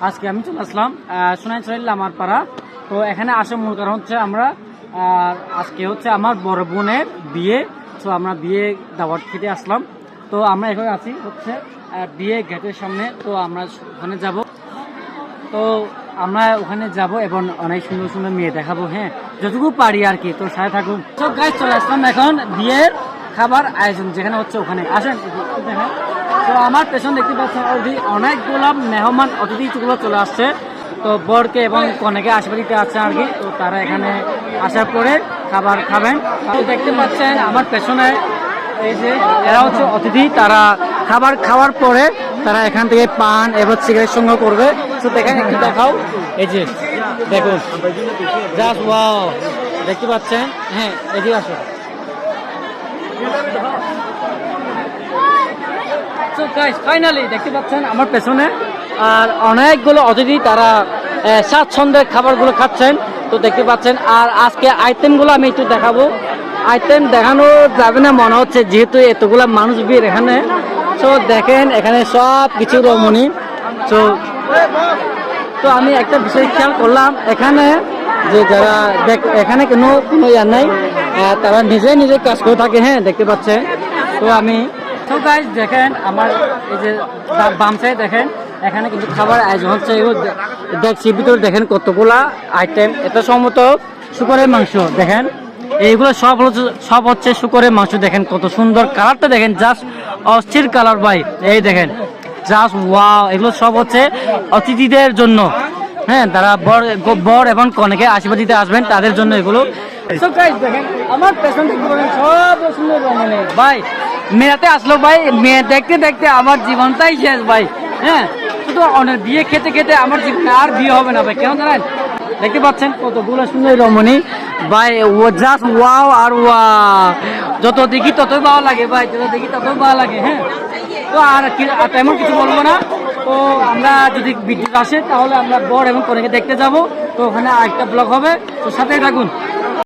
আজকে আমি চলে আসলাম সোনাইছড়ি লামারপাড়া। তো এখানে আসার মূল কারণ হচ্ছে আমরা আজকে হচ্ছে আমার বড় বোনের বিয়ে। তো আমরা বিয়ে দাওয়াত খেতে আসলাম। তো আমরা এখানে আছি হচ্ছে বিয়ে গেটের সামনে। তো আমরা ওখানে যাব। তো আমরা ওখানে যাব এবং অনেক সুন্দর সুন্দর মেয়ে দেখাবো, হ্যাঁ যতটুকু পারি আর কি। তো সাথে থাকুন। তো গাইস চলে আসলাম এখন বিয়ের খাবার আয়োজন যেখানে হচ্ছে ওখানে আসেন দেখেন। তো আমার পেছন দেখতে পাচ্ছেন অনেকগুলো মেহমান অতিথিগুলো চলে আসছে। তো বরকে এবং কনেকে আশীর্বাদ দিতে আসছে আর কি। তো তারা এখানে আসার পরে খাবার খাবেন। তো দেখতে পাচ্ছেন আমার পেছনে এই যে এরা হচ্ছে অতিথি। তারা খাবার খাওয়ার পরে তারা এখান থেকে পান এবং সিগারেট সংগ্রহ করবে। তো দেখেন একটু দেখাও, এই যে দেখুন জাস্ট ওয়াও, দেখতে পাচ্ছেন। হ্যাঁ এদিকে আসো। তো গাইস ফাইনালি দেখতে পাচ্ছেন আমার পেছনে আর অনেকগুলো অতিথি তারা স্বাচ্ছন্দ্যের খাবারগুলো খাচ্ছেন। তো দেখতে পাচ্ছেন। আর আজকে আইটেমগুলো আমি একটু দেখাবো। আইটেম দেখানো যাবে না মনে হচ্ছে যেহেতু এতগুলো মানুষ বিয়ের এখানে। তো দেখেন এখানে সব কিছু রমণী। তো আমি একটা বিষয় খেয়াল করলাম এখানে যে যারা এখানে কোনো ইয়ার নাই, তারা নিজে নিজে কাজ করে থাকে। হ্যাঁ দেখতে পাচ্ছেন। তো আমি তো গাইস দেখেন আমার এই যে বাম সাইড দেখেন এখানে কিন্তু খাবার আয়োজন হচ্ছে। দেখছি ভিতরে দেখেন কতগুলা আইটেম। এটা সম্ভবত শুকরের মাংস। দেখেন এইগুলো সব হচ্ছে শুকরের মাংস। দেখেন কত সুন্দর কালারটা, দেখেন জাস্ট অস্থির কালার ভাই। এই দেখেন জাস্ট ওয়াও, এগুলো সব হচ্ছে অতিথিদের জন্য। হ্যাঁ তারা বর এবং কনেকে আশীর্বাদ দিতে আসবেন তাদের জন্য এগুলো। দেখেন আমার পেছন থেকে সব সুন্দর মানে ভাই মেয়েতে আসলো ভাই। মেয়ে দেখতে দেখতে আমার জীবনটাই শেষ ভাই। হ্যাঁ শুধু অনেক বিয়ে খেতে খেতে আমার জীবনে আর বিয়ে হবে না ভাই। কেন জানেন? দেখতে পাচ্ছেন কতগুলো সুন্দর রমণী ভাই। ও জাস্ট ওয়াও আর ওয়া, যত দেখি ততই ভালো লাগে ভাই, যত দেখি ততই ভালো লাগে। হ্যাঁ তো আর তেমন কিছু বলবো না। তো আমরা যদি বিদ্যুৎ আসে তাহলে আমরা বর এবং কনেকে দেখতে যাব। তো ওখানে আরেকটা ব্লগ হবে। তো সাথেই থাকুন।